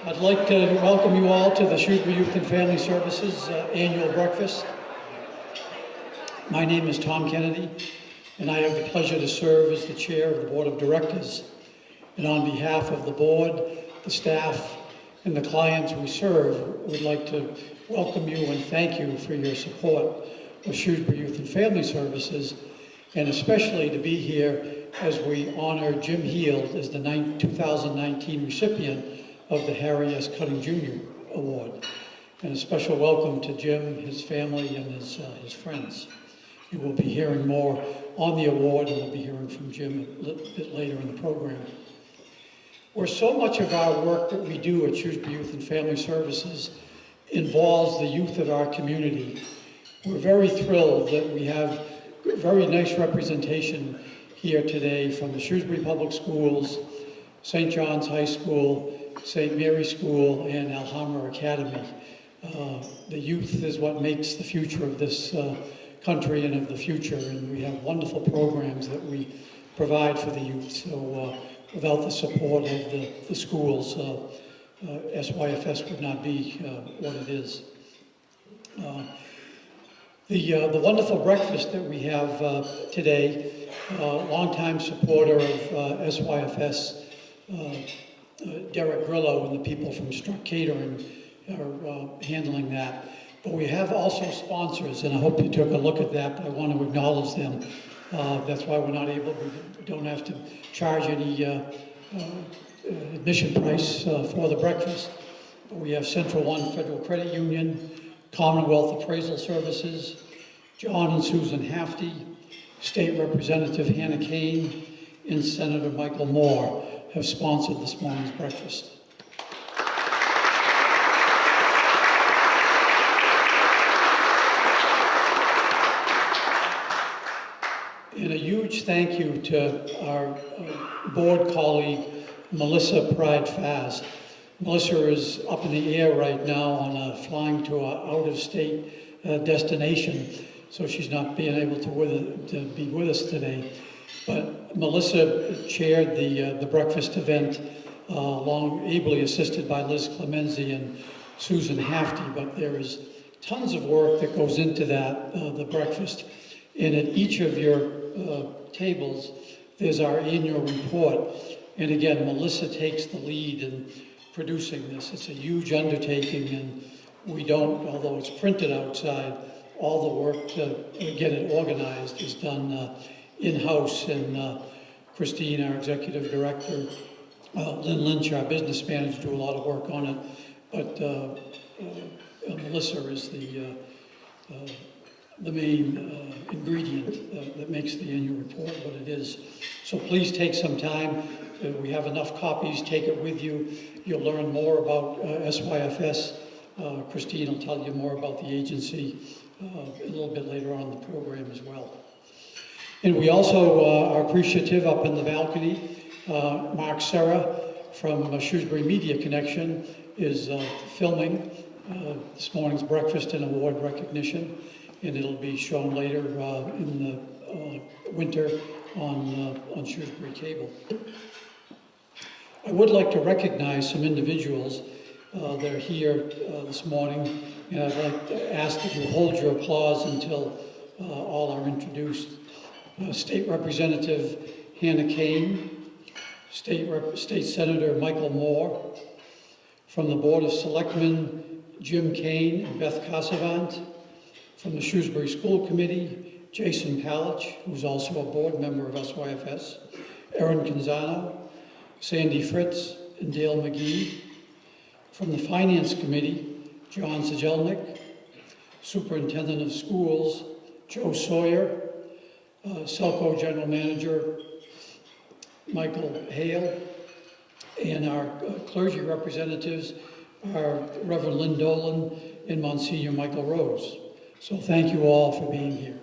I'd like to welcome you all to the Shrewsbury Youth and Family Services annual breakfast. My name is Tom Kennedy, and I have the pleasure to serve as the chair of the Board of Directors. And on behalf of the board, the staff, and the clients we serve, we'd like to welcome you and thank you for your support of Shrewsbury Youth and Family Services, and especially to be here as we honor Jim Heald as the 2019 recipient of the Harry S. Cutting Jr. Award. And a special welcome to Jim, his family, and his friends. You will be hearing more on the award, and we'll be hearing from Jim a little bit later in the program. Where so much of our work that we do at Shrewsbury Youth and Family Services involves the youth of our community, we're very thrilled that we have very nice representation here today from the Shrewsbury Public Schools, St. John's High School, St. Mary's School, and Alhambra Academy. The youth is what makes the future of this country and of the future, and we have wonderful programs that we provide for the youth. So without the support of the schools, SYFS would not be what it is. The wonderful breakfast that we have today, longtime supporter of SYFS, Derek Grillo and the people from Struck Catering are handling that. But we have also sponsors, and I hope you took a look at that, but I want to acknowledge them. That's why we don't have to charge any admission price for the breakfast. But we have Central One Federal Credit Union, Commonwealth Appraisal Services, John and Susan Hafty, State Representative Hannah Kane, and Senator Michael Moore have sponsored this morning's breakfast. And a huge thank you to our board colleague, Melissa Pride-Fast. Melissa is up in the air right now on flying to an out-of-state destination, so she's not being able to be with us today. But Melissa chaired the breakfast event, ably assisted by Liz Clemenzi and Susan Hafty, but there is tons of work that goes into that, the breakfast. And at each of your tables, there's our annual report. And again, Melissa takes the lead in producing this. It's a huge undertaking, and we don't, although it's printed outside, all the work to get it organized is done in-house, and Christine, our executive director, Lynn Lynch, our business manager, do a lot of work on it, but Melissa is the main ingredient that makes the annual report what it is. So please take some time. We have enough copies. Take it with you. You'll learn more about SYFS. Christine will tell you more about the agency a little bit later on in the program as well. And we also are appreciative up in the balcony. Mark Serra from Shrewsbury Media Connection is filming this morning's breakfast and award recognition, and it'll be shown later in the winter on Shrewsbury Cable. I would like to recognize some individuals that are here this morning, and I'd like to ask that you hold your applause until all are introduced. State Representative Hannah Kane, State Senator Michael Moore, from the Board of Selectmen, Jim Kane and Beth Casavant, from the Shrewsbury School Committee, Jason Palich, who's also a board member of SYFS, Erin Canzano, Sandy Fritz, and Dale McGee, from the Finance Committee, John Zajelnik, Superintendent of Schools, Joe Sawyer, Selco General Manager, Michael Hale, and our clergy representatives are Reverend Lynn Dolan and Monsignor Michael Rose. So thank you all for being here.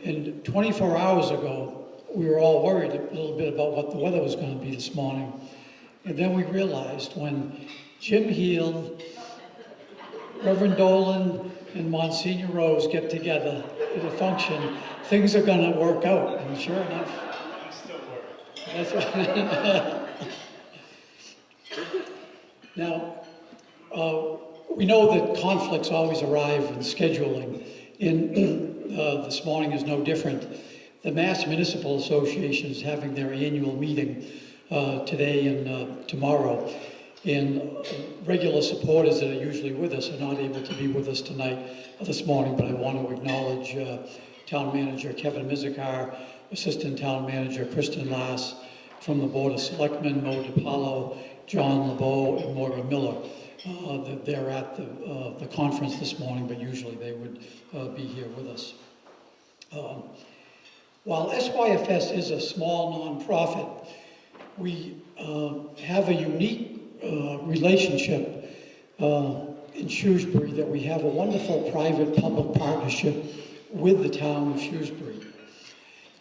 And 24 hours ago, we were all worried a little bit about what the weather was going to be this morning. And then we realized when Jim Heald, Reverend Dolan, and Monsignor Rose get together, it'll function, things are going to work out. And sure enough, I'm still worried. that's right. Now, we know that conflicts always arrive in scheduling. This morning is no different. The Mass Municipal Association is having their annual meeting today and tomorrow. And regular supporters that are usually with us are not able to be with us this morning, but I want to acknowledge Town Manager Kevin Mizikar, Assistant Town Manager Kristen Lass, from the Board of Selectmen, Mo DiPaolo, John LeBeau, and Morgan Miller. They're at the conference this morning, but usually they would be here with us. While SYFS is a small nonprofit, we have a unique relationship in Shrewsbury, that we have a wonderful private-public partnership with the town of Shrewsbury.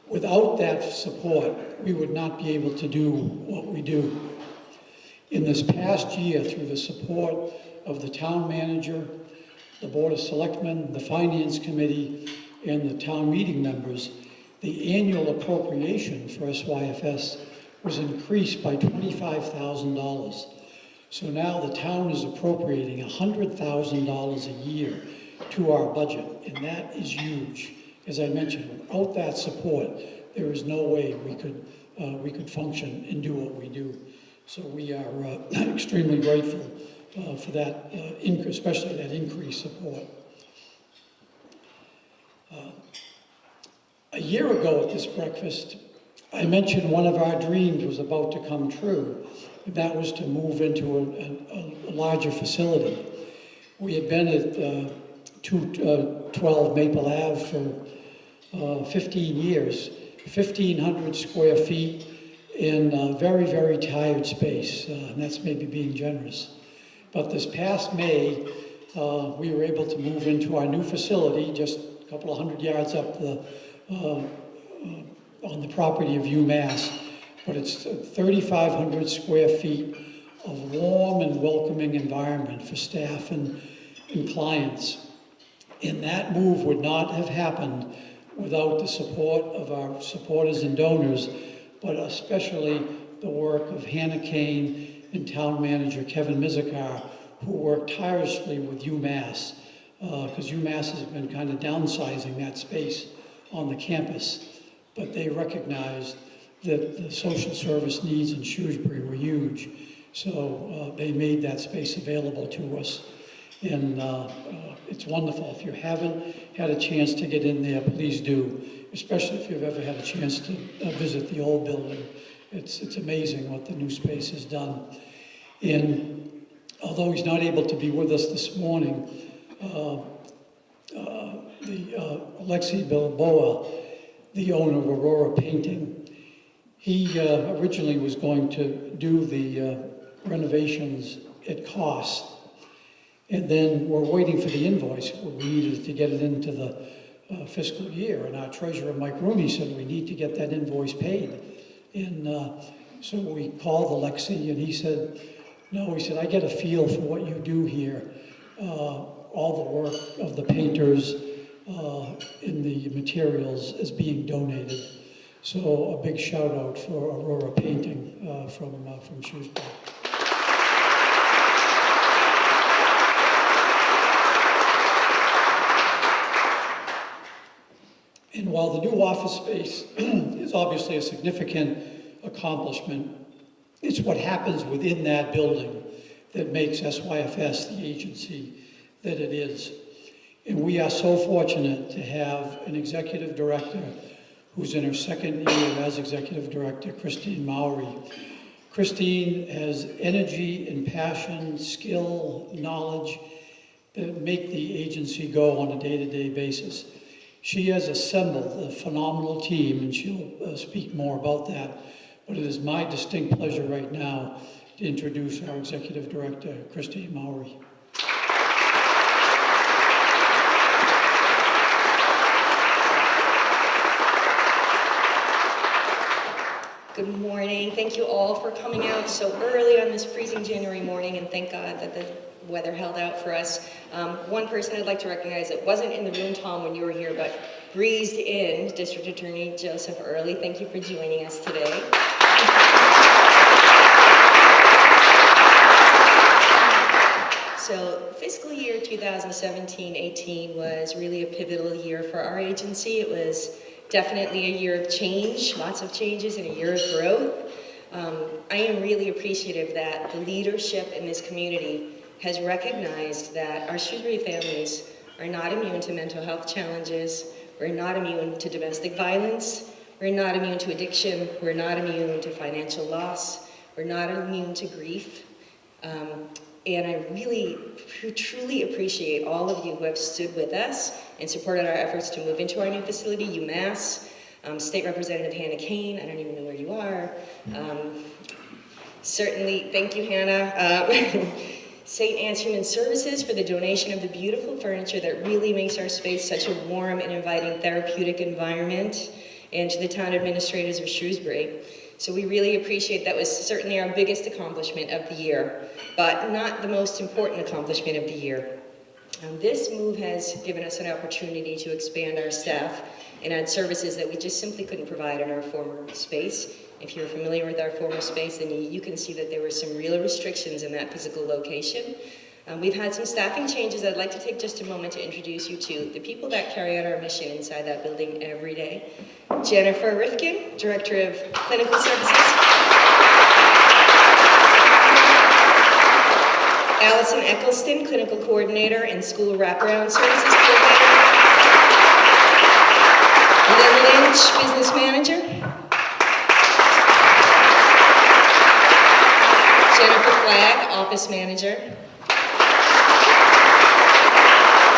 Without that support, we would not be able to do what we do. In this past year, through the support of the town manager, the Board of Selectmen, the Finance Committee, and the town meeting members, the annual appropriation for SYFS was increased by $25,000. So now the town is appropriating $100,000 a year to our budget, and that is huge. As I mentioned, without that support, there is no way we could function and do what we do. So we are extremely grateful for that, especially that increased support. A year ago at this breakfast, I mentioned one of our dreams was about to come true, and that was to move into a larger facility. We had been at 212 Maple Ave for 15 years, 1,500 square feet in a very, very tired space, and that's maybe being generous. But this past May, we were able to move into our new facility, just a couple of hundred yards up on the property of UMass, but it's 3,500 square feet of warm and welcoming environment for staff and clients. And that move would not have happened without the support of our supporters and donors, but especially the work of Hannah Kane and Town Manager Kevin Mizikar, who worked tirelessly with UMass, because UMass has been kind of downsizing that space on the campus. But they recognized that the social service needs in Shrewsbury were huge. So they made that space available to us. And it's wonderful. If you haven't had a chance to get in there, please do, especially if you've ever had a chance to visit the old building. It's amazing what the new space has done. And although he's not able to be with us this morning, Alexei Bilboa, the owner of Aurora Painting, he originally was going to do the renovations at cost. And then we're waiting for the invoice. We needed to get it into the fiscal year. And our treasurer, Mike Rooney, said we need to get that invoice paid. And so we called Alexei, and he said, no, he said, I get a feel for what you do here. All the work of the painters in the materials is being donated. So a big shout out for Aurora Painting from Shrewsbury. And while the new office space is obviously a significant accomplishment, it's what happens within that building that makes SYFS the agency that it is. And we are so fortunate to have an executive director who's in her second year as executive director, Christine Mowry. Christine has energy and passion, skill, knowledge that make the agency go on a day-to-day basis. She has assembled a phenomenal team, and she'll speak more about that. But it is my distinct pleasure right now to introduce our Executive Director, Christine Mowry. Good morning. Thank you all for coming out so early on this freezing January morning, and thank God that the weather held out for us. One person I'd like to recognize that wasn't in the room, Tom, when you were here, but breezed in, District Attorney Joseph Early. Thank you for joining us today. So fiscal year 2017-18 was really a pivotal year for our agency. It was definitely a year of change, lots of changes, and a year of growth. I am really appreciative that the leadership in this community has recognized that our Shrewsbury families are not immune to mental health challenges, we're not immune to domestic violence, we're not immune to addiction, we're not immune to financial loss, we're not immune to grief. And I really, truly appreciate all of you who have stood with us and supported our efforts to move into our new facility, UMass, State Representative Hannah Kane, I don't even know where you are. Certainly, thank you, Hannah. St. Anne's Human Services for the donation of the beautiful furniture that really makes our space such a warm and inviting therapeutic environment, and to the town administrators of Shrewsbury. So we really appreciate that. Was certainly our biggest accomplishment of the year, but not the most important accomplishment of the year. This move has given us an opportunity to expand our staff and add services that we just simply couldn't provide in our former space. If you're familiar with our former space, then you can see that there were some real restrictions in that physical location. We've had some staffing changes. I'd like to take just a moment to introduce you to the people that carry out our mission inside that building every day. Jennifer Rifkin, Director of Clinical Services. Allison Eccleston, Clinical Coordinator and School Wraparound Services Coordinator. Lynn Lynch, Business Manager. Jennifer Flagg, Office Manager.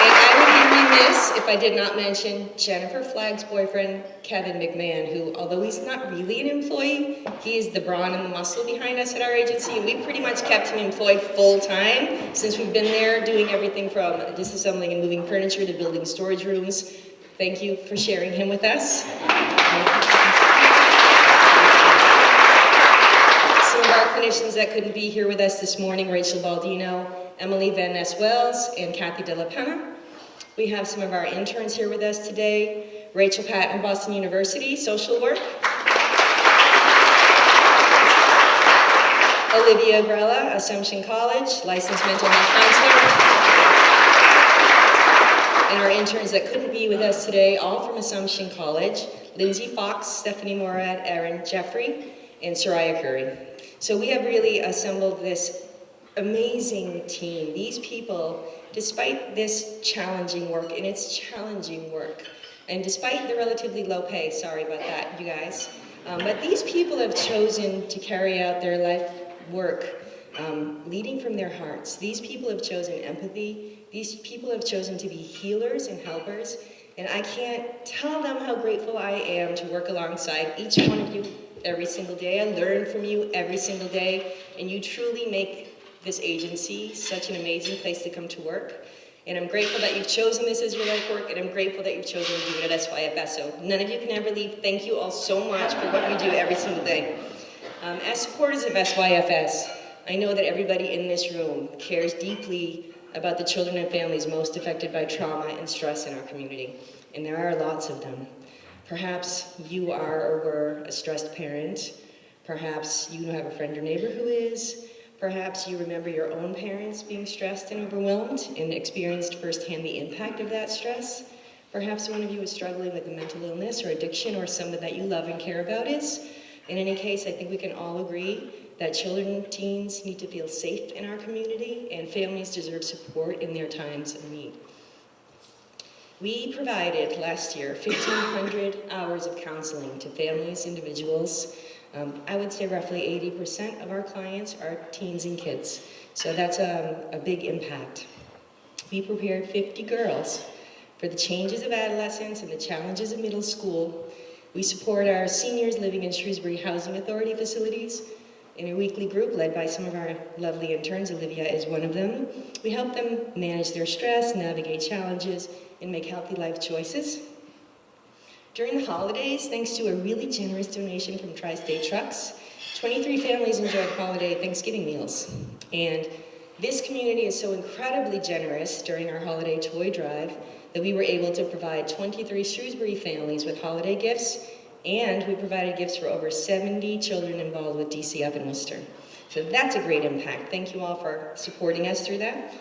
And I would be remiss if I did not mention Jennifer Flagg's boyfriend, Kevin McMahon, who, although he's not really an employee, he is the brawn and the muscle behind us at our agency, and we pretty much kept him employed full-time since we've been there doing everything from disassembling and moving furniture to building storage rooms. Thank you for sharing him with us. Some of our clinicians that couldn't be here with us this morning, Rachel Baldino, Emily Van Ness-Wells, and Kathy De La Pena. We have some of our interns here with us today. Rachel Patton, Boston University, social work. Olivia Grella, Assumption College, licensed mental health counselor. And our interns that couldn't be with us today, all from Assumption College, Lindsay Fox, Stephanie Morad, Erin Jeffrey, and Soraya Curry. So we have really assembled this amazing team. These people, despite this challenging work, and it's challenging work, and despite the relatively low pay, sorry about that, you guys, but these people have chosen to carry out their life work leading from their hearts. These people have chosen empathy. These people have chosen to be healers and helpers, and I can't tell them how grateful I am to work alongside each one of you every single day. I learn from you every single day, and you truly make this agency such an amazing place to come to work. And I'm grateful that you've chosen this as your life work, and I'm grateful that you've chosen to do it at SYFS. So none of you can ever leave. Thank you all so much for what you do every single day. As supporters of SYFS, I know that everybody in this room cares deeply about the children and families most affected by trauma and stress in our community, and there are lots of them. Perhaps you are or were a stressed parent. Perhaps you have a friend or neighbor who is. Perhaps you remember your own parents being stressed and overwhelmed and experienced firsthand the impact of that stress. Perhaps one of you is struggling with a mental illness or addiction, or someone that you love and care about is. In any case, I think we can all agree that children and teens need to feel safe in our community, and families deserve support in their times of need. We provided last year 1,500 hours of counseling to families, individuals. I would say roughly 80% of our clients are teens and kids, so that's a big impact. We prepared 50 girls for the changes of adolescence and the challenges of middle school. We support our seniors living in Shrewsbury Housing Authority facilities in a weekly group led by some of our lovely interns. Olivia is one of them. We help them manage their stress, navigate challenges, and make healthy life choices. During the holidays, thanks to a really generous donation from Tri-State Trucks, 23 families enjoyed holiday Thanksgiving meals. And This community is so incredibly generous during our holiday toy drive that we were able to provide 23 Shrewsbury families with holiday gifts, and we provided gifts for over 70 children involved with DCF in Worcester. So that's a great impact. Thank you all for supporting us through that.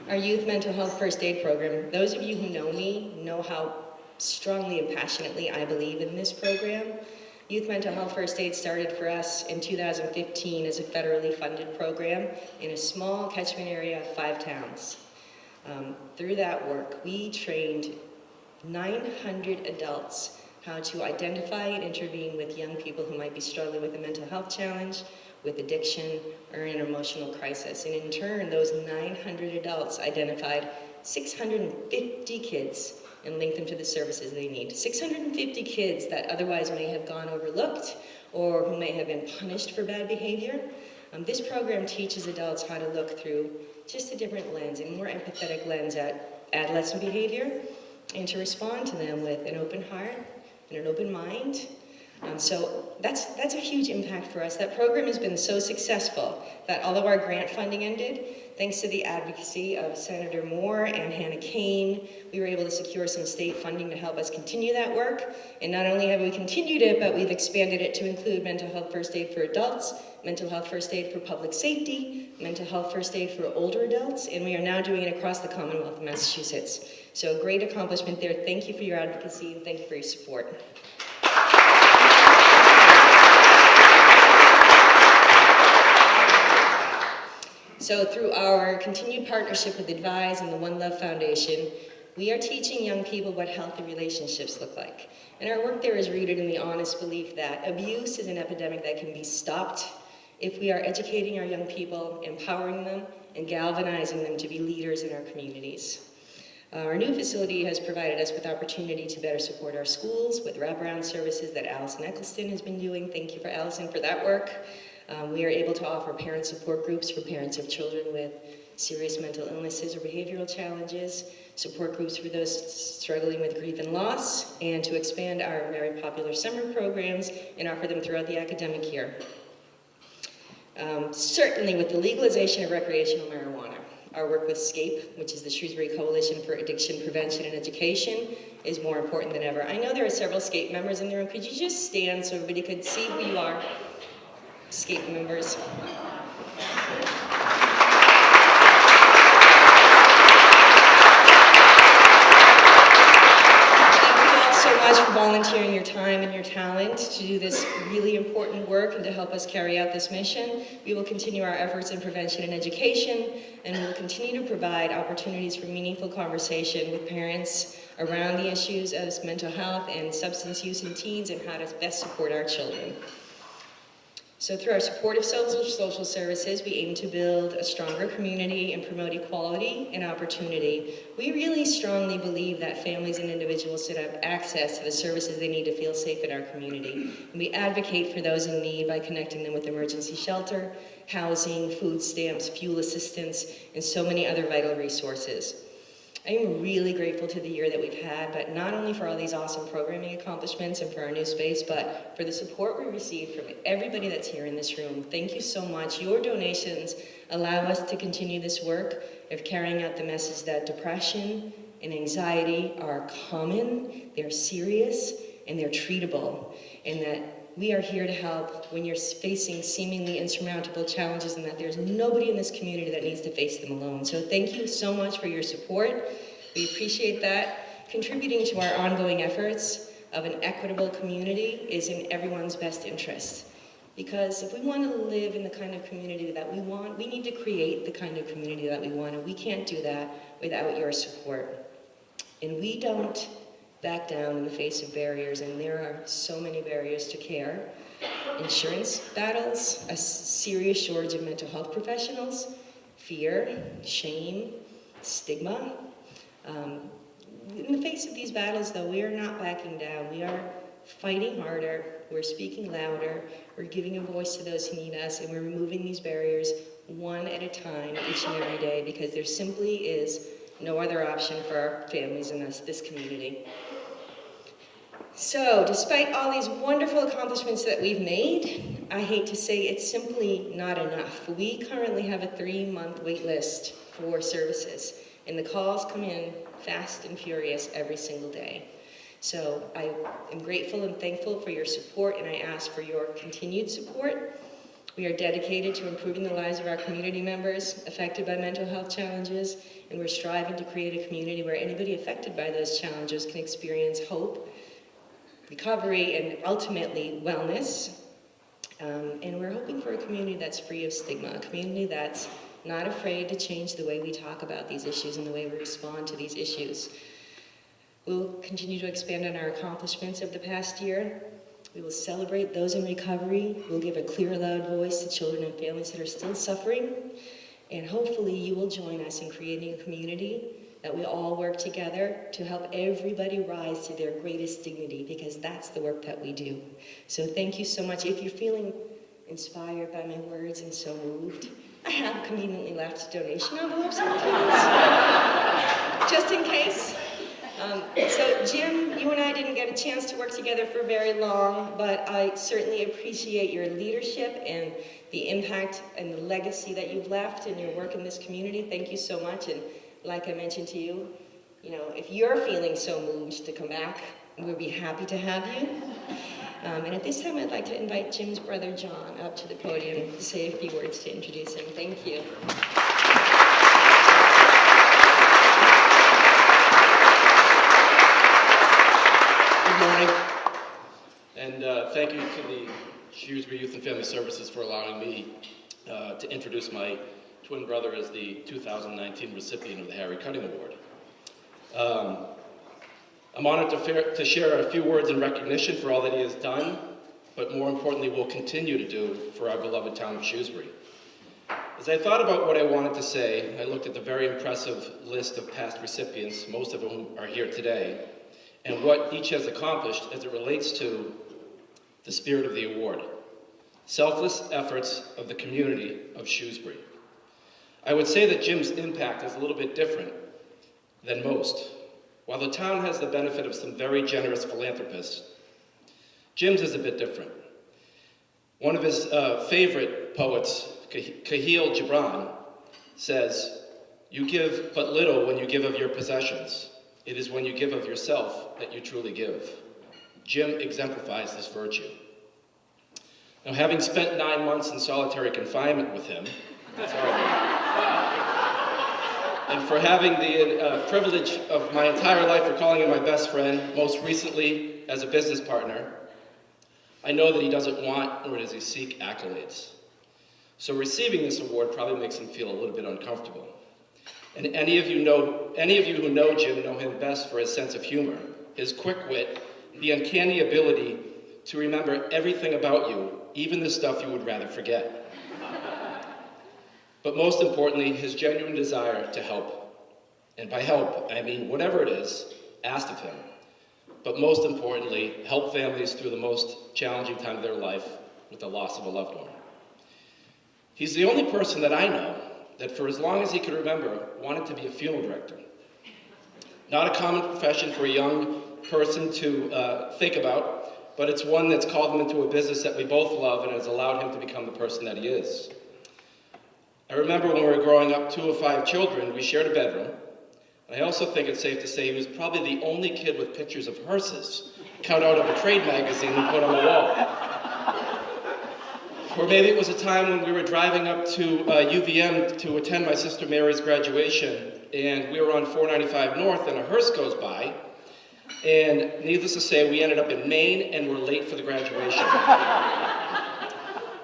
Our youth mental health first aid program. Those of you who know me know how strongly and passionately I believe in this program. Youth mental health first aid started for us in 2015 as a federally funded program in a small catchment area of 5 towns. Through that work, we trained 900 adults how to identify and intervene with young people who might be struggling with a mental health challenge, with addiction, or an emotional crisis. And in turn, those 900 adults identified 650 kids and linked them to the services they need. 650 kids that otherwise may have gone overlooked or who may have been punished for bad behavior. This program teaches adults how to look through just a different lens, a more empathetic lens at adolescent behavior, and to respond to them with an open heart and an open mind. So that's a huge impact for us. That program has been so successful that although our grant funding ended, thanks to the advocacy of Senator Moore and Hannah Kane, we were able to secure some state funding to help us continue that work. And not only have we continued it, but we've expanded it to include mental health first aid for adults, mental health first aid for public safety, mental health first aid for older adults, and we are now doing it across the Commonwealth of Massachusetts. So great accomplishment there. Thank you for your advocacy and thank you for your support. So through our continued partnership with Advise and the One Love Foundation, we are teaching young people what healthy relationships look like. And our work there is rooted in the honest belief that abuse is an epidemic that can be stopped if we are educating our young people, empowering them, and galvanizing them to be leaders in our communities. Our new facility has provided us with opportunity to better support our schools with wraparound services that Allison Eccleston has been doing. Thank you for Allison for that work. We are able to offer parent support groups for parents of children with serious mental illnesses or behavioral challenges, support groups for those struggling with grief and loss, and to expand our very popular summer programs and offer them throughout the academic year. Certainly with the legalization of recreational marijuana, our work with SCAPE, which is the Shrewsbury Coalition for Addiction Prevention and Education, is more important than ever. I know there are several SCAPE members in the room. Could you just stand so everybody could see who you are? SCAPE members. For volunteering your time and your talent to do this really important work and to help us carry out this mission. We will continue our efforts in prevention and education, and we will continue to provide opportunities for meaningful conversation with parents around the issues of mental health and substance use in teens and how to best support our children. So through our supportive social services, we aim to build a stronger community and promote equality and opportunity. We really strongly believe that families and individuals should have access to the services they need to feel safe in our community. And we advocate for those in need by connecting them with emergency shelter, housing, food stamps, fuel assistance, and so many other vital resources. I am really grateful to the year that we've had, but not only for all these awesome programming accomplishments and for our new space, but for the support we received from everybody that's here in this room. Thank you so much. Your donations allow us to continue this work of carrying out the message that depression and anxiety are common, they're serious, and they're treatable, and that we are here to help when you're facing seemingly insurmountable challenges, and that there's nobody in this community that needs to face them alone. So thank you so much for your support. We appreciate that. Contributing to our ongoing efforts of an equitable community is in everyone's best interest. Because if we want to live in the kind of community that we want, we need to create the kind of community that we want, and we can't do that without your support. And we don't back down in the face of barriers, and there are so many barriers to care. Insurance battles, a serious shortage of mental health professionals, fear, shame, stigma. In the face of these battles, though, we are not backing down. We are fighting harder, we're speaking louder, we're giving a voice to those who need us, and we're removing these barriers one at a time, each and every day, because there simply is no other option for our families and us, this community. So, despite all these wonderful accomplishments that we've made, I hate to say it's simply not enough. We currently have a 3-month wait list for services, and the calls come in fast and furious every single day. So, I am grateful and thankful for your support, and I ask for your continued support. We are dedicated to improving the lives of our community members affected by mental health challenges, and we're striving to create a community where anybody affected by those challenges can experience hope, recovery, and ultimately wellness. And we're hoping for a community that's free of stigma, a community that's not afraid to change the way we talk about these issues and the way we respond to these issues. We'll continue to expand on our accomplishments of the past year. We will celebrate those in recovery. We'll give a clear, loud voice to children and families that are still suffering. And hopefully you will join us in creating a community that we all work together to help everybody rise to their greatest dignity, because that's the work that we do. So thank you so much. If you're feeling inspired by my words and so moved, I have conveniently left donation envelopes on the tables, just in case. So Jim, you and I didn't get a chance to work together for very long, but I certainly appreciate your leadership and the impact and the legacy that you've left in your work in this community. Thank you so much. And like I mentioned to you, if you're feeling so moved to come back, we'll be happy to have you. And at this time, I'd like to invite Jim's brother, John, up to the podium to say a few words to introduce him. Thank you. Good morning, and thank you to the Shrewsbury Youth and Family Services for allowing me to introduce my twin brother as the 2019 recipient of the Harry Cutting Award. I'm honored to share a few words in recognition for all that he has done, but more importantly, will continue to do for our beloved town of Shrewsbury. As I thought about what I wanted to say, I looked at the very impressive list of past recipients, most of whom are here today, and what each has accomplished as it relates to the spirit of the award: selfless efforts of the community of Shrewsbury. I would say that Jim's impact is a little bit different than most. While the town has the benefit of some very generous philanthropists, Jim's is a bit different. One of his favorite poets, Khalil Gibran, says, "You give but little when you give of your possessions. It is when you give of yourself that you truly give." Jim exemplifies this virtue. Now, having spent 9 months in solitary confinement with him, and for having the privilege of my entire life for calling him my best friend, most recently as a business partner, I know that he doesn't want nor does he seek accolades. So receiving this award probably makes him feel a little bit uncomfortable. And any of you who know Jim know him best for his sense of humor, his quick wit, the uncanny ability to remember everything about you, even the stuff you would rather forget. But most importantly, his genuine desire to help. And by help, I mean whatever it is asked of him. But most importantly, help families through the most challenging time of their life with the loss of a loved one. He's the only person that I know that for as long as he could remember wanted to be a funeral director. Not a common profession for a young person to think about, but it's one that's called him into a business that we both love and has allowed him to become the person that he is. I remember when we were growing up, 2 of 5 children, we shared a bedroom. And I also think it's safe to say he was probably the only kid with pictures of hearses cut out of a trade magazine and put on the wall. Or maybe it was a time when we were driving up to UVM to attend my sister Mary's graduation, and we were on 495 North, and a hearse goes by, and needless to say, we ended up in Maine, and we're late for the graduation.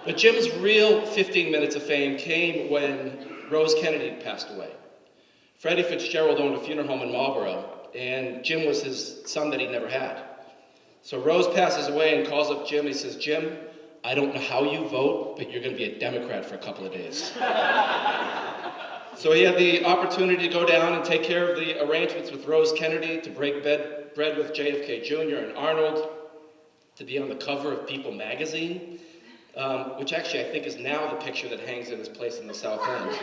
But Jim's real 15 minutes of fame came when Rose Kennedy passed away. Freddie Fitzgerald owned a funeral home in Marlborough, and Jim was his son that he never had. So Rose passes away and calls up Jim. He says, "Jim, I don't know how you vote, but you're going to be a Democrat for a couple of days." So he had the opportunity to go down and take care of the arrangements with Rose Kennedy, to break bread with JFK Jr. and Arnold, to be on the cover of People magazine, which actually I think is now the picture that hangs in his place in the South End.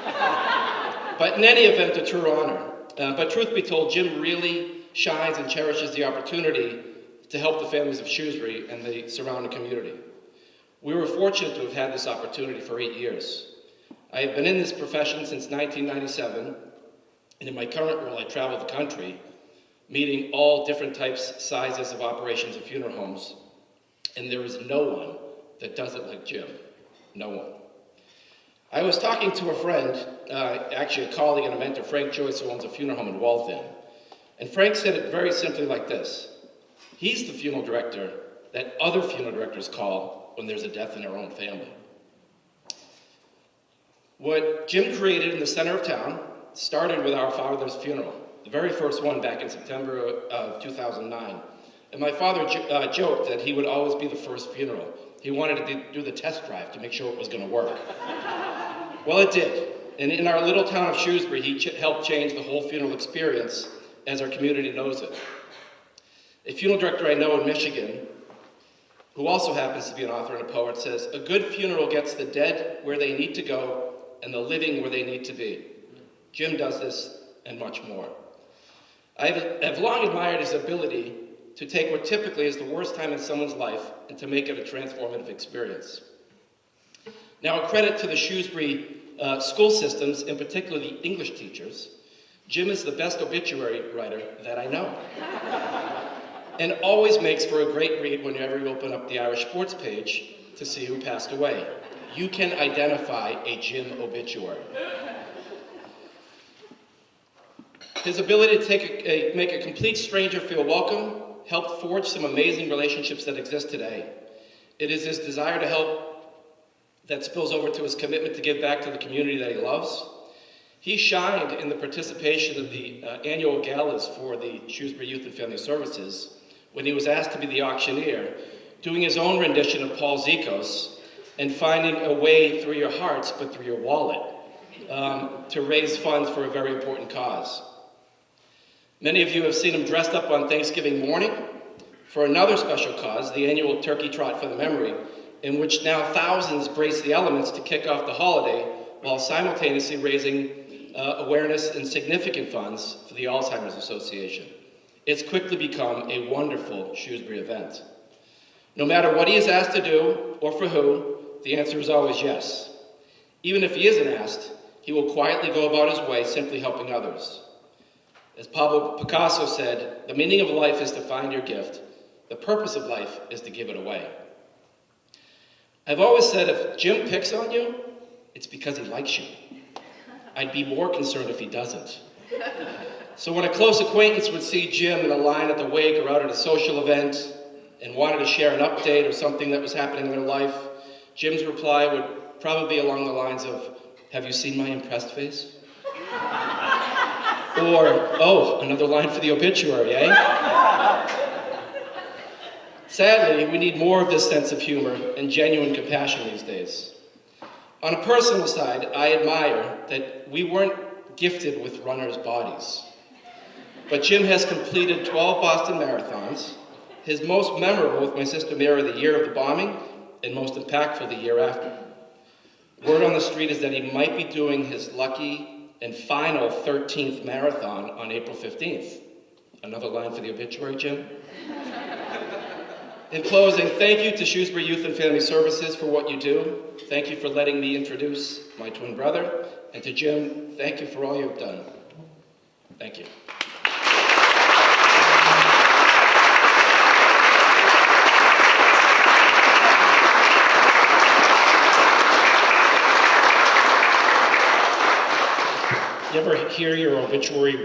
But in any event, a true honor. But truth be told, Jim really shines and cherishes the opportunity to help the families of Shrewsbury and the surrounding community. We were fortunate to have had this opportunity for 8 years. I have been in this profession since 1997, and in my current role, I travel the country, meeting all different types, sizes of operations of funeral homes, and there is no one that does it like Jim. No one. I was talking to a friend, actually a colleague and a mentor, Frank Joyce, who owns a funeral home in Waltham, and Frank said it very simply like this. He's the funeral director that other funeral directors call when there's a death in their own family. What Jim created in the center of town started with our father's funeral, the very first one back in September of 2009. And my father joked that he would always be the first funeral. He wanted to do the test drive to make sure it was going to work. Well, it did. And in our little town of Shrewsbury, he helped change the whole funeral experience as our community knows it. A funeral director I know in Michigan, who also happens to be an author and a poet, says, "A good funeral gets the dead where they need to go and the living where they need to be." Jim does this and much more. I have long admired his ability to take what typically is the worst time in someone's life and to make it a transformative experience. Now, a credit to the Shrewsbury school systems, in particular the English teachers, Jim is the best obituary writer that I know. And always makes for a great read whenever you open up the Irish Sports page to see who passed away. You can identify a Jim obituary. His ability to make a complete stranger feel welcome helped forge some amazing relationships that exist today. It is his desire to help that spills over to his commitment to give back to the community that he loves. He shined in the participation of the annual galas for the Shrewsbury Youth and Family Services when he was asked to be the auctioneer, doing his own rendition of Paul Zikos and finding a way through your hearts, but through your wallet, to raise funds for a very important cause. Many of you have seen him dressed up on Thanksgiving morning for another special cause, the annual Turkey Trot for the Memory, in which now thousands brace the elements to kick off the holiday while simultaneously raising awareness and significant funds for the Alzheimer's Association. It's quickly become a wonderful Shrewsbury event. No matter what he is asked to do, or for who, the answer is always yes. Even if he isn't asked, he will quietly go about his way simply helping others. As Pablo Picasso said, the meaning of life is to find your gift. The purpose of life is to give it away. I've always said if Jim picks on you, it's because he likes you. I'd be more concerned if he doesn't. So when a close acquaintance would see Jim in a line at the wake or out at a social event and wanted to share an update or something that was happening in their life, Jim's reply would probably be along the lines of, "Have you seen my impressed face?" Or, "Oh, another line for the obituary, eh?" Sadly, we need more of this sense of humor and genuine compassion these days. On a personal side, I admire that we weren't gifted with runners' bodies. But Jim has completed 12 Boston marathons, his most memorable with my sister Mary the year of the bombing, and most impactful the year after. Word on the street is that he might be doing his lucky and final 13th marathon on April 15th. Another line for the obituary, Jim? In closing, thank you to Shrewsbury Youth and Family Services for what you do. Thank you for letting me introduce my twin brother. And to Jim, thank you for all you've done. Thank you. You ever hear your obituary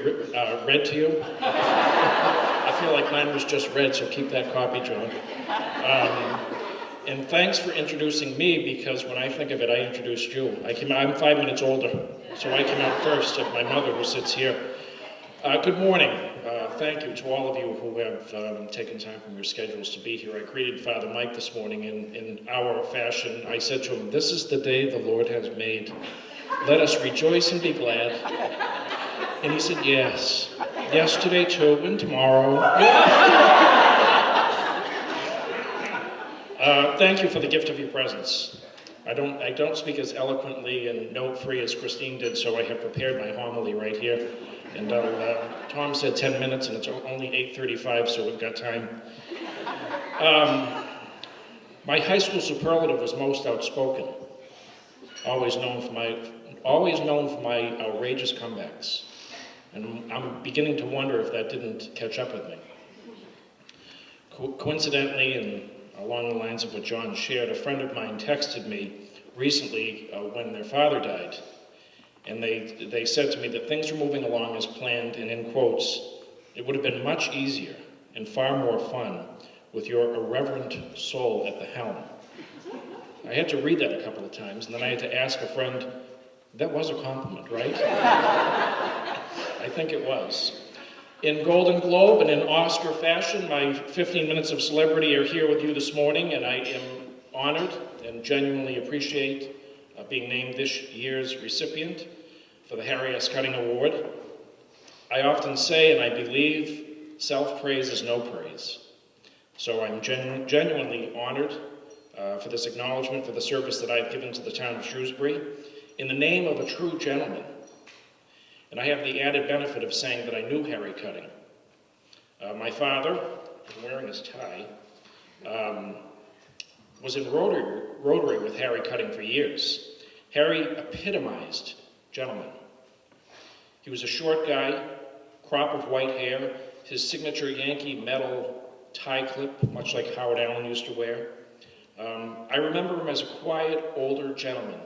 read to you? I feel like mine was just read, so keep that copy, John. And thanks for introducing me, because when I think of it, I introduced you. I'm 5 minutes older, so I came out first of my mother, who sits here. Good morning. Thank you to all of you who have taken time from your schedules to be here. I greeted Father Mike this morning in our fashion. I said to him, "This is the day the Lord has made. Let us rejoice and be glad." And he said, "Yes. Yesterday too, and tomorrow." Thank you for the gift of your presence. I don't speak as eloquently and note-free as Christine did, so I have prepared my homily right here. And Tom said 10 minutes, and it's only 8:35, so we've got time. My high school superlative was most outspoken, always known for my outrageous comebacks. And I'm beginning to wonder if that didn't catch up with me. Coincidentally, and along the lines of what John shared, a friend of mine texted me recently when their father died. And they said to me that things were moving along as planned, and in quotes, it would have been much easier and far more fun with your irreverent soul at the helm. I had to read that a couple of times, and then I had to ask a friend, that was a compliment, right? I think it was. In Golden Globe and in Oscar fashion, my 15 minutes of celebrity are here with you this morning, and I am honored and genuinely appreciate being named this year's recipient for the Harry S. Cutting Award. I often say, and I believe, self-praise is no praise. So I'm genuinely honored for this acknowledgement for the service that I've given to the town of Shrewsbury in the name of a true gentleman. And I have the added benefit of saying that I knew Harry Cutting. My father, I'm wearing his tie, was in Rotary with Harry Cutting for years. Harry epitomized gentleman. He was a short guy, crop of white hair, his signature Yankee metal tie clip, much like Howard Allen used to wear. I remember him as a quiet, older gentleman,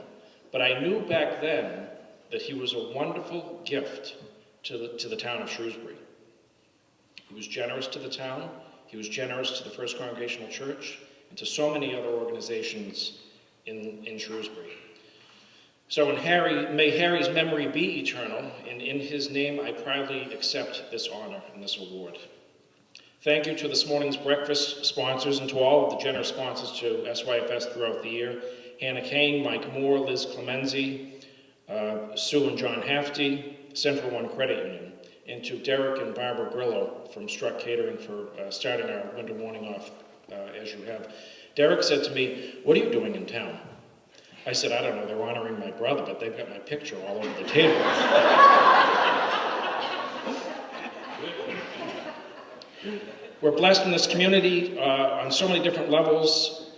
but I knew back then that he was a wonderful gift to the town of Shrewsbury. He was generous to the town, he was generous to the First Congregational Church, and to so many other organizations in Shrewsbury. So may Harry's memory be eternal, and in his name I proudly accept this honor and this award. Thank you to this morning's breakfast sponsors and to all of the generous sponsors to SYFS throughout the year. Hannah Kane, Mike Moore, Liz Clemenzi, Sue and John Hafty, Central One Credit Union, and to Derek and Barbara Grillo from Struck Catering for starting our winter morning off as you have. Derek said to me, "What are you doing in town?" I said, "I don't know, they're honoring my brother, but they've got my picture all over the table." We're blessed in this community on so many different levels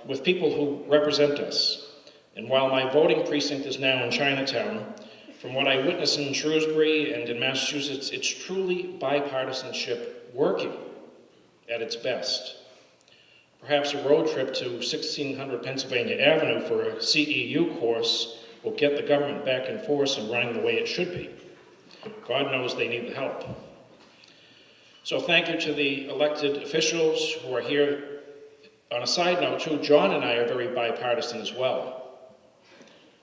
with people who represent us. And while my voting precinct is now in Chinatown, from what I witness in Shrewsbury and in Massachusetts, it's truly bipartisanship working at its best. Perhaps a road trip to 1600 Pennsylvania Avenue for a CEU course will get the government back in force and running the way it should be. God knows they need the help. So thank you to the elected officials who are here. On a side note, too, John and I are very bipartisan as well.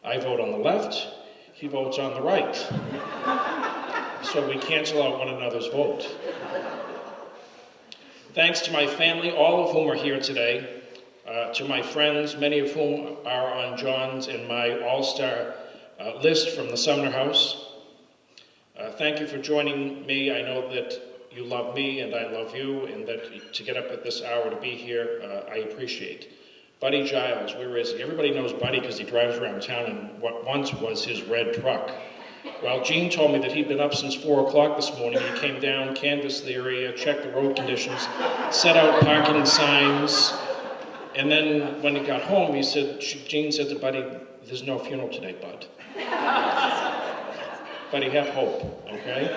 I vote on the left, he votes on the right. So we cancel out one another's vote. Thanks to my family, all of whom are here today, to my friends, many of whom are on John's and my all-star list from the Sumner House. Thank you for joining me. I know that you love me and I love you, and that to get up at this hour to be here, I appreciate. Buddy Giles, where is he? Everybody knows Buddy because he drives around town in what once was his red truck. Well, Gene told me that he'd been up since 4 o'clock this morning. He came down, canvassed the area, checked the road conditions, set out parking signs, and then when he got home, Gene said to Buddy, "There's no funeral today, Bud." Buddy, have hope, okay?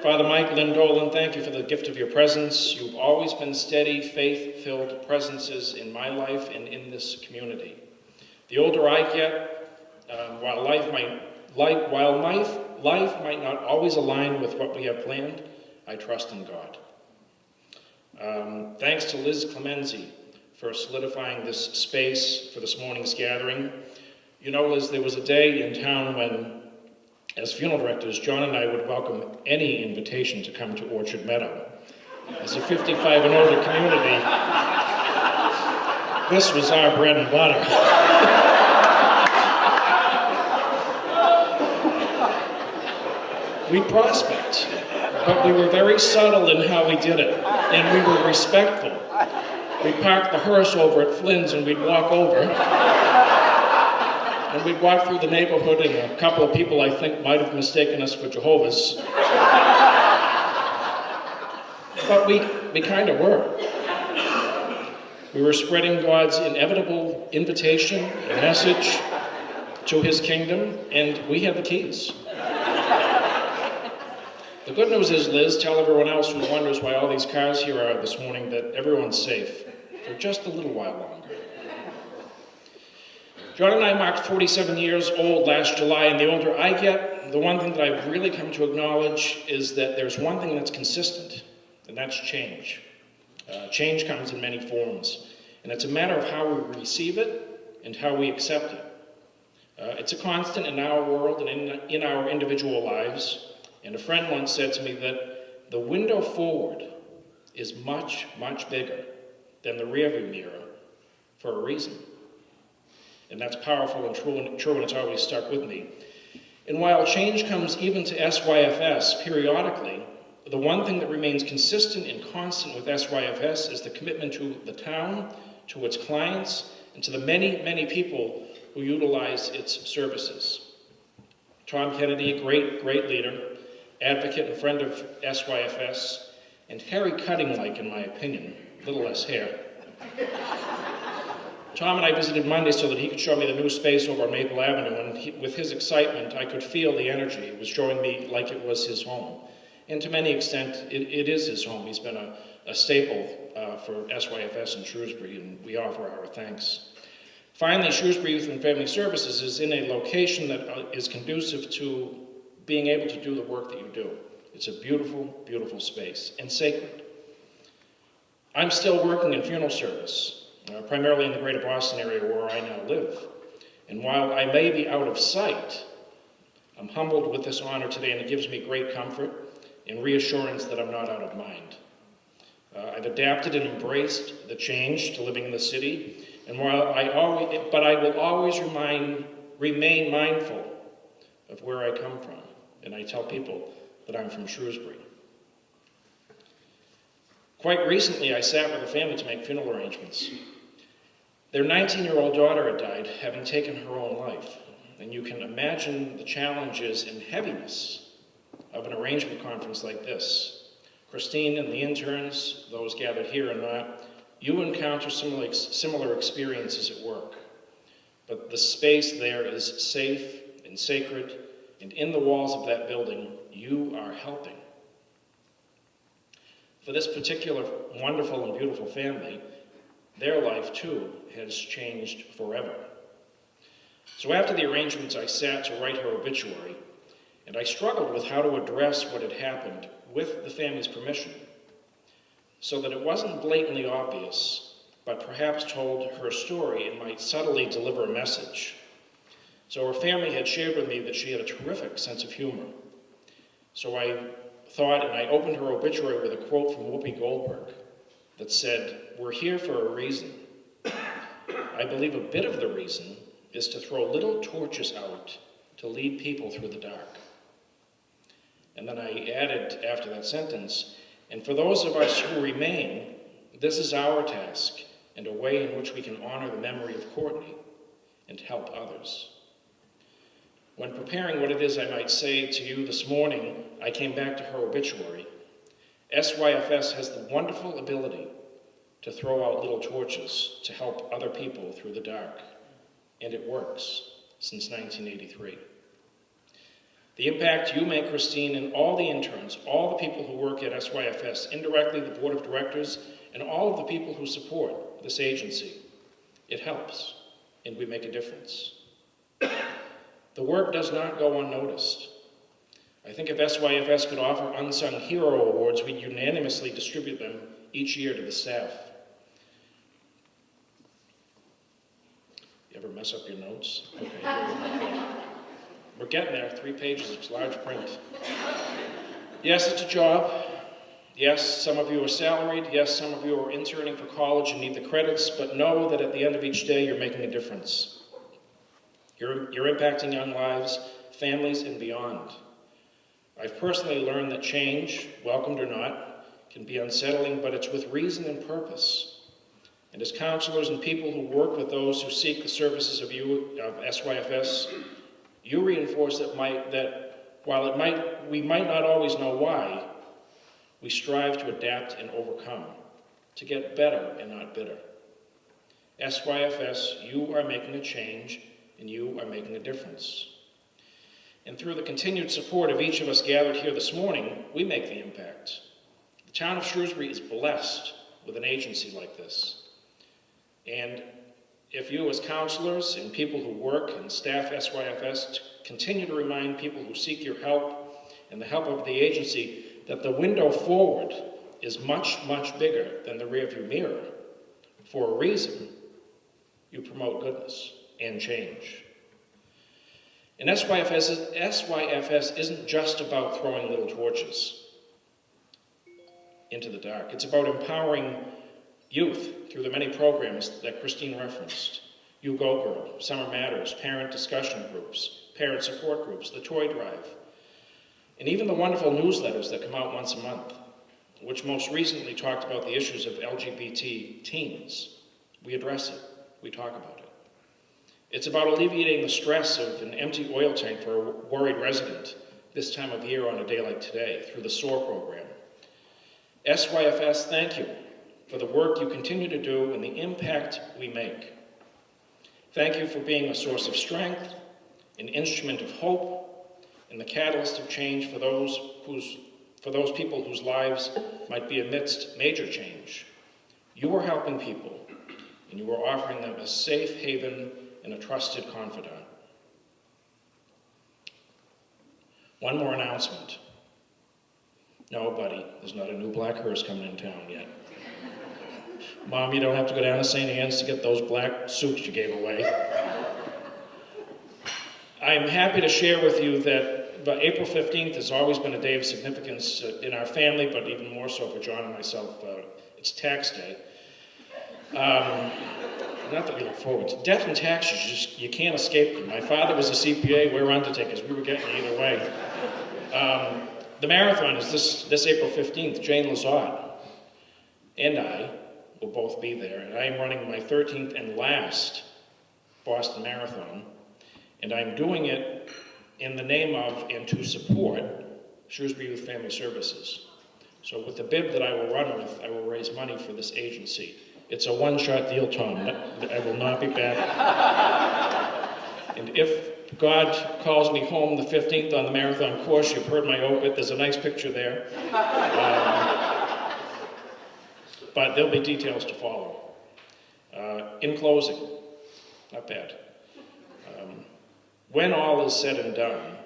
Father Mike Lindolan, thank you for the gift of your presence. You've always been steady, faith-filled presences in my life and in this community. The older I get, while life might not always align with what we have planned, I trust in God. Thanks to Liz Clemenzi for solidifying this space for this morning's gathering. You know, Liz, there was a day in town when, as funeral directors, John and I would welcome any invitation to come to Orchard Meadow. As a 55 and older community, this was our bread and butter. We prospect, but we were very subtle in how we did it, and we were respectful. We parked the hearse over at Flynn's and we'd walk over. And we'd walk through the neighborhood, and a couple of people I think might have mistaken us for Jehovah's. But we kind of were. We were spreading God's inevitable invitation and message to his kingdom, and we had the keys. The good news is, Liz, tell everyone else who wonders why all these cars here are this morning that everyone's safe for just a little while longer. John and I marked 47 years old last July, and the older I get, the one thing that I've really come to acknowledge is that there's one thing that's consistent, and that's change. Change comes in many forms, and it's a matter of how we receive it and how we accept it. It's a constant in our world and in our individual lives, and a friend once said to me that the window forward is much, much bigger than the rearview mirror for a reason. And that's powerful and true, and it's always stuck with me. And while change comes even to SYFS periodically, the one thing that remains consistent and constant with SYFS is the commitment to the town, to its clients, and to the many, many people who utilize its services. Tom Kennedy, great leader, advocate and friend of SYFS, and Harry Cutting-like, in my opinion, a little less hair. Tom and I visited Monday so that he could show me the new space over on Maple Avenue, and with his excitement, I could feel the energy. It was showing me like it was his home. And to many extent, it is his home. He's been a staple for SYFS in Shrewsbury, and we offer our thanks. Finally, Shrewsbury Youth and Family Services is in a location that is conducive to being able to do the work that you do. It's a beautiful, beautiful space, and sacred. I'm still working in funeral service, primarily in the greater Boston area where I now live. And while I may be out of sight, I'm humbled with this honor today, and it gives me great comfort and reassurance that I'm not out of mind. I've adapted and embraced the change to living in the city, and I will always remain mindful of where I come from, and I tell people that I'm from Shrewsbury. Quite recently, I sat with a family to make funeral arrangements. Their 19-year-old daughter had died, having taken her own life, and you can imagine the challenges and heaviness of an arrangement conference like this. Christine and the interns, those gathered here and not, you encounter similar experiences at work. But the space there is safe and sacred, and in the walls of that building, you are helping. For this particular wonderful and beautiful family, their life too has changed forever. So after the arrangements, I sat to write her obituary, and I struggled with how to address what had happened with the family's permission, so that it wasn't blatantly obvious, but perhaps told her story and might subtly deliver a message. So her family had shared with me that she had a terrific sense of humor. So I thought, and I opened her obituary with a quote from Whoopi Goldberg that said, "We're here for a reason. I believe a bit of the reason is to throw little torches out to lead people through the dark." And then I added after that sentence, "And for those of us who remain, this is our task and a way in which we can honor the memory of Courtney and help others." When preparing what it is I might say to you this morning, I came back to her obituary. SYFS has the wonderful ability to throw out little torches to help other people through the dark, and it works since 1983. The impact you make, Christine, and all the interns, all the people who work at SYFS, indirectly the board of directors, and all of the people who support this agency, it helps, and we make a difference. The work does not go unnoticed. I think if SYFS could offer unsung hero awards, we'd unanimously distribute them each year to the staff. You ever mess up your notes? Okay. We're getting there, 3 pages, it's large print. Yes, it's a job. Yes, some of you are salaried. Yes, some of you are interning for college and need the credits, but know that at the end of each day, you're making a difference. You're impacting young lives, families, and beyond. I've personally learned that change, welcomed or not, can be unsettling, but it's with reason and purpose. And as counselors and people who work with those who seek the services of SYFS, you reinforce that while we might not always know why, We strive to adapt and overcome, to get better and not bitter. SYFS, you are making a change, and you are making a difference. And through the continued support of each of us gathered here this morning, we make the impact. The town of Shrewsbury is blessed with an agency like this. And if you as counselors and people who work and staff SYFS continue to remind people who seek your help and the help of the agency that the window forward is much, much bigger than the rearview mirror, for a reason, you promote goodness and change. And SYFS isn't just about throwing little torches into the dark. It's about empowering youth through the many programs that Christine referenced. You Go Girl, Summer Matters, parent discussion groups, parent support groups, the toy drive, and even the wonderful newsletters that come out once a month, which most recently talked about the issues of LGBT teens. We address it, we talk about it. It's about alleviating the stress of an empty oil tank for a worried resident this time of year on a day like today through the SOAR program. SYFS, thank you for the work you continue to do and the impact we make. Thank you for being a source of strength, an instrument of hope, and the catalyst of change for those people whose lives might be amidst major change. You are helping people, and you are offering them a safe haven and a trusted confidant. One more announcement. No, buddy, there's not a new black hearse coming in town yet. Mom, you don't have to go down to St. Anne's to get those black suits you gave away. I'm happy to share with you that April 15th has always been a day of significance in our family, but even more so for John and myself. It's tax day. Not that we look forward to. Death and taxes, you can't escape them. My father was a CPA, we're undertakers. We were getting either way. The marathon is this April 15th. Jane Lazard and I will both be there. And I am running my 13th and last Boston Marathon. And I'm doing it in the name of and to support Shrewsbury Youth Family Services. So with the bib that I will run with, I will raise money for this agency. It's a one-shot deal, Tom. I will not be back. And if God calls me home the 15th on the marathon course, you've heard my obit, there's a nice picture there. But there'll be details to follow. In closing, not bad. When all is said and done,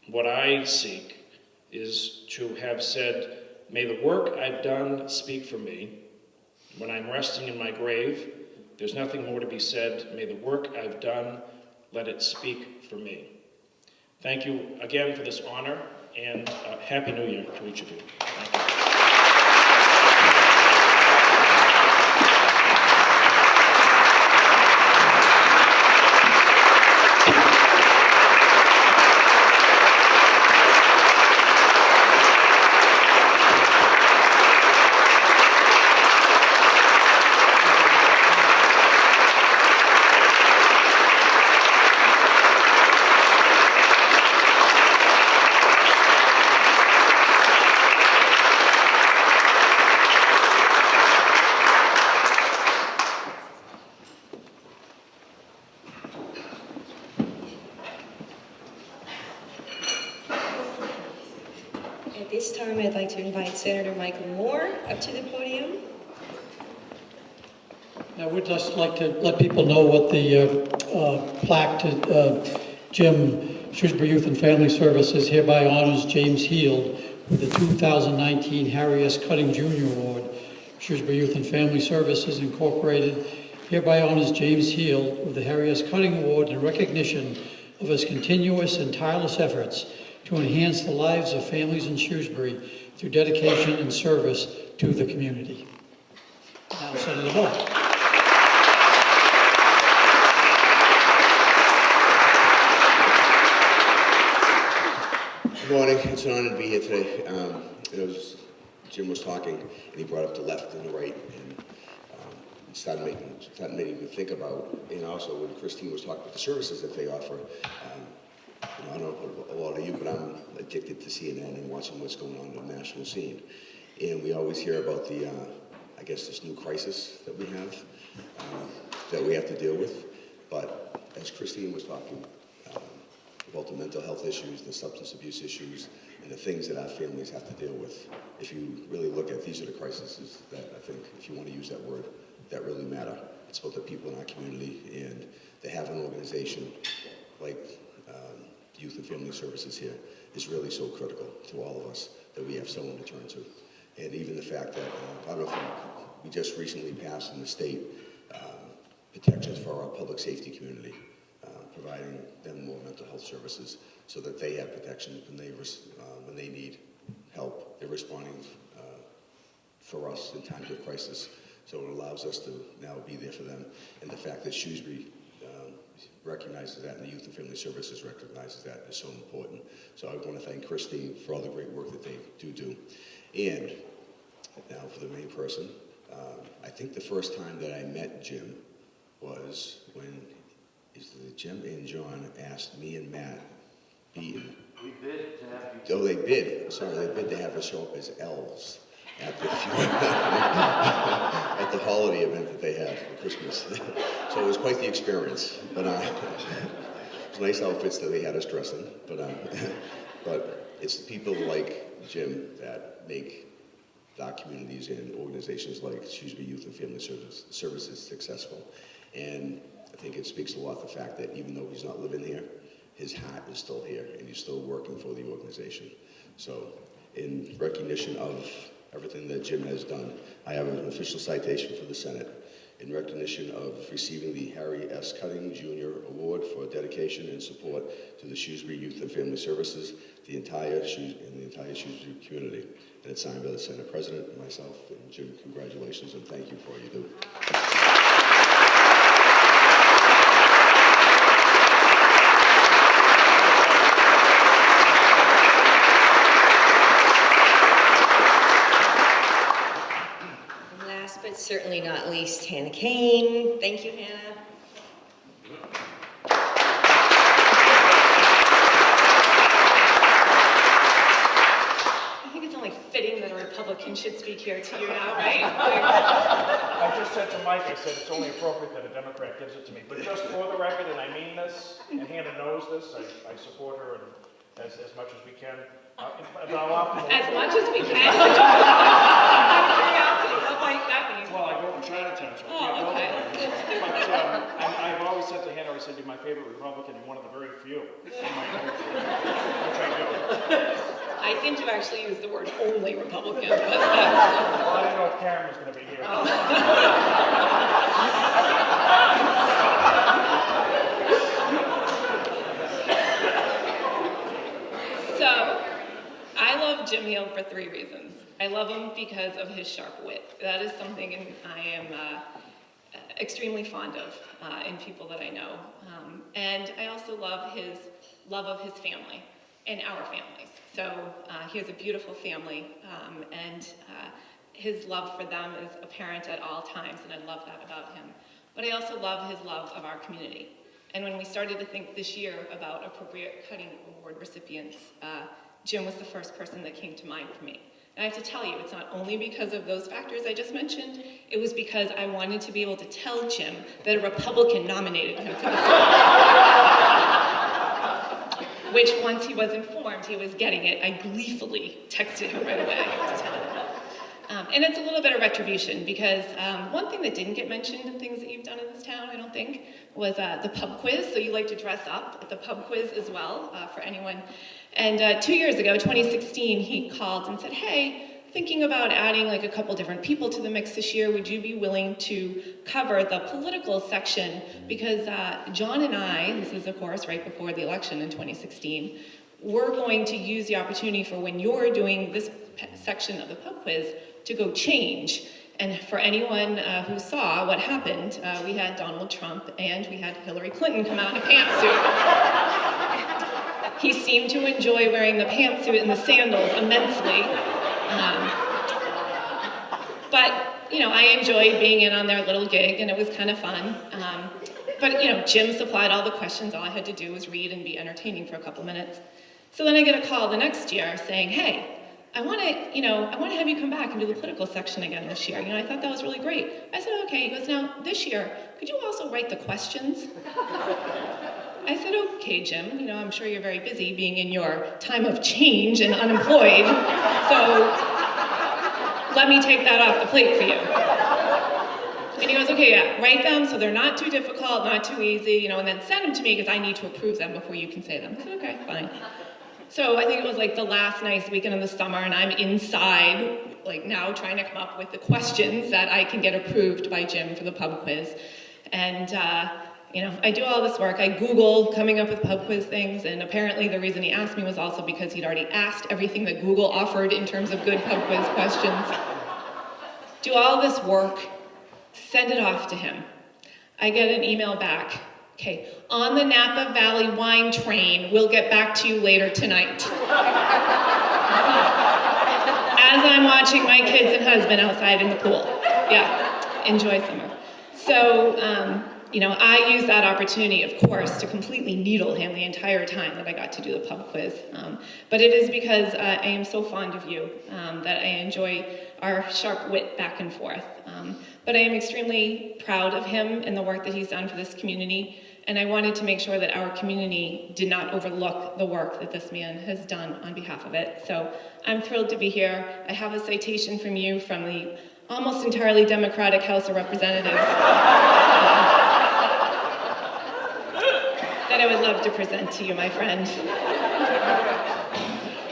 what I seek is to have said, may the work I've done speak for me. When I'm resting in my grave, there's nothing more to be said. May the work I've done, let it speak for me. Thank you again for this honor, and Happy New Year to each of you. Thank you. At this time, I'd like to invite Senator Michael Moore up to the podium. I would just like to let people know what the plaque to Jim, Shrewsbury Youth and Family Services hereby honors James Heald with the 2019 Harry S. Cutting Jr. Award. Shrewsbury Youth and Family Services Incorporated hereby honors James Heald with the Harry S. Cutting Award in recognition of his continuous and tireless efforts to enhance the lives of families in Shrewsbury through dedication and service to the community. Now, Senator Moore. Good morning. It's an honor to be here today. Jim was talking, and he brought up the left and the right, and it started making me think about, and also when Christine was talking about the services that they offer, I don't know a lot of you, but I'm addicted to CNN and watching what's going on in the national scene. And we always hear about the, I guess, this new crisis that we have, that we have to deal with. But as Christine was talking about the mental health issues, the substance abuse issues, and the things that our families have to deal with, if you really look at these are the crises that I think, if you want to use that word, that really matter. It's about the people in our community, and to have an organization like Youth and Family Services here is really so critical to all of us that we have someone to turn to. And even the fact that, I don't know if we just recently passed in the state protections for our public safety community, providing them more mental health services so that they have protection when they need help. They're responding for us in times of crisis. So it allows us to now be there for them. And the fact that Shrewsbury recognizes that, and the Youth and Family Services recognizes that, is so important. So I want to thank Christine for all the great work that they do. And now for the main person, I think the first time that I met Jim was when Jim and John asked me and Matt Beaton. We bid to have you. Oh, they bid. Sorry, they bid to have us show up as elves at the at the holiday event that they have for Christmas. So it was quite the experience. But it's nice outfits that they had us dress in. But it's the people like Jim that make our communities and organizations like Shrewsbury Youth and Family Services successful. And I think it speaks a lot the fact that even though he's not living here, his heart is still here and he's still working for the organization. So in recognition of everything that Jim has done, I have an official citation for the Senate in recognition of receiving the Harry S. Cutting Jr. Award for dedication and support to the Shrewsbury Youth and Family Services, the entire Shrewsbury community. And it's signed by the Senate President, myself, and Jim, congratulations and thank you for all you do. Last but certainly not least, Hannah Kane. Thank you, Hannah. I think it's only fitting that a Republican should speak here to you now, right? I just said to Mike, I said it's only appropriate that a Democrat gives it to me. But just for the record, and I mean this, and Hannah knows this, I support her as much as we can. As much as we can. What might that mean? Well, I grew up in Chinatown, so I can't Oh, okay. But I've always said to Hannah, I said, you're my favorite Republican and one of the very few in my country, which I do. I think you actually used the word only Republican, but that's... Well, I didn't know if Karen was going to be here. So, I love Jim Hill for 3 reasons. I love him because of his sharp wit. That is something I am extremely fond of in people that I know. And I also love his love of his family and our families. So he has a beautiful family, and his love for them is apparent at all times, and I love that about him. But I also love his love of our community. And when we started to think this year about appropriate cutting award recipients, Jim was the first person that came to mind for me. And I have to tell you, it's not only because of those factors I just mentioned, it was because I wanted to be able to tell Jim that a Republican nominated him for this. Which, once he was informed he was getting it, I gleefully texted him right away to tell him. And it's a little bit of retribution because one thing that didn't get mentioned in things that you've done in this town, I don't think, was the pub quiz. So you like to dress up at the pub quiz as well for anyone. And 2 years ago, 2016, he called and said, hey, thinking about adding like a couple different people to the mix this year. Would you be willing to cover the political section? Because John and I, this is of course right before the election in 2016, we're going to use the opportunity for when you're doing this section of the pub quiz to go change. And for anyone who saw what happened, we had Donald Trump and we had Hillary Clinton come out in a pantsuit. He seemed to enjoy wearing the pantsuit and the sandals immensely. But, you know, I enjoyed being in on their little gig and it was kind of fun. but Jim supplied all the questions. All I had to do was read and be entertaining for a couple minutes. So then I get a call the next year saying, hey, I want to have you come back and do the political section again this year. I thought that was really great. I said, okay. He goes, now this year, could you also write the questions? I said, okay, Jim, I'm sure you're very busy being in your time of change and unemployed. So let me take that off the plate for you. And he goes, okay, yeah, write them so they're not too difficult, not too easy, and then send them to me because I need to approve them before you can say them. I said, okay, fine. So I think it was like the last nice weekend of the summer, and I'm inside, now trying to come up with the questions that I can get approved by Jim for the pub quiz. And, I do all this work. I Google coming up with pub quiz things, and apparently the reason he asked me was also because he'd already asked everything that Google offered in terms of good pub quiz questions. Do all this work, send it off to him. I get an email back. Okay, on the Napa Valley wine train, we'll get back to you later tonight. As I'm watching my kids and husband outside in the pool. Yeah, enjoy summer. So, I used that opportunity, of course, to completely needle him the entire time that I got to do the pub quiz. But it is because I am so fond of you that I enjoy our sharp wit back and forth. But I am extremely proud of him and the work that he's done for this community. And I wanted to make sure that our community did not overlook the work that this man has done on behalf of it. So I'm thrilled to be here. I have a citation from you from the almost entirely Democratic House of Representatives that I would love to present to you, my friend.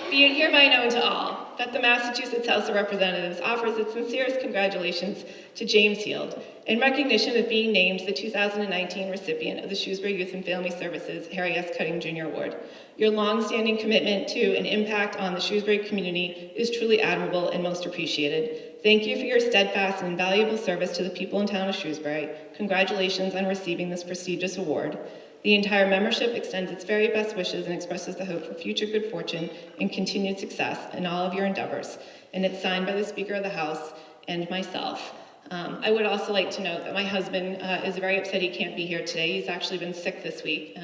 Be it hereby known to all that the Massachusetts House of Representatives offers its sincerest congratulations to James Heald in recognition of being named the 2019 recipient of the Shrewsbury Youth and Family Services Harry S. Cutting Jr. Award. Your long-standing commitment to and impact on the Shrewsbury community is truly admirable and most appreciated. Thank you for your steadfast and invaluable service to the people in town of Shrewsbury. Congratulations on receiving this prestigious award. The entire membership extends its very best wishes and expresses the hope for future good fortune and continued success in all of your endeavors. And it's signed by the Speaker of the House and myself. I would also like to note that my husband is very upset he can't be here today. He's actually been sick this week.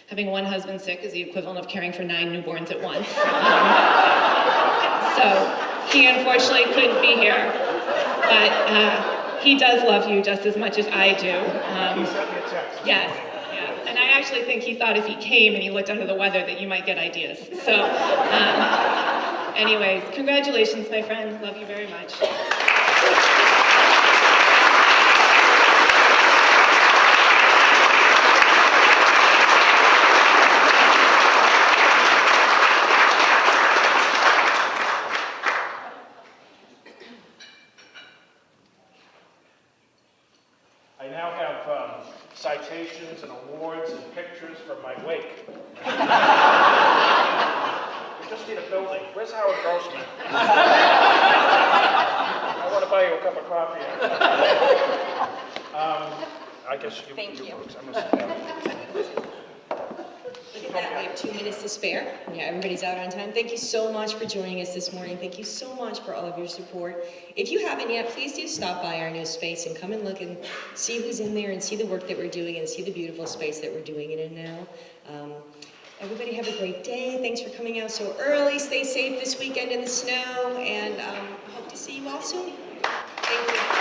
Having one husband sick is the equivalent of caring for 9 newborns at once. So he unfortunately couldn't be here, but he does love you just as much as I do. He sent me a text. Yes. And I actually think he thought if he came and he looked under the weather that you might get ideas. So, anyways, congratulations, my friend. Love you very much. I now have citations and awards and pictures from my wake. We just need a building. Where's Howard Grossman? I want to buy you a cup of coffee. I guess you. Thank you. Folks, I'm gonna sit down. Look at that, we have 2 minutes to spare. Yeah, everybody's out on time. Thank you so much for joining us this morning. Thank you so much for all of your support. If you haven't yet, please do stop by our new space and come and look and see who's in there and see the work that we're doing and see the beautiful space that we're doing it in now. Everybody have a great day. Thanks for coming out so early. Stay safe this weekend in the snow, and hope to see you all soon. Thank you.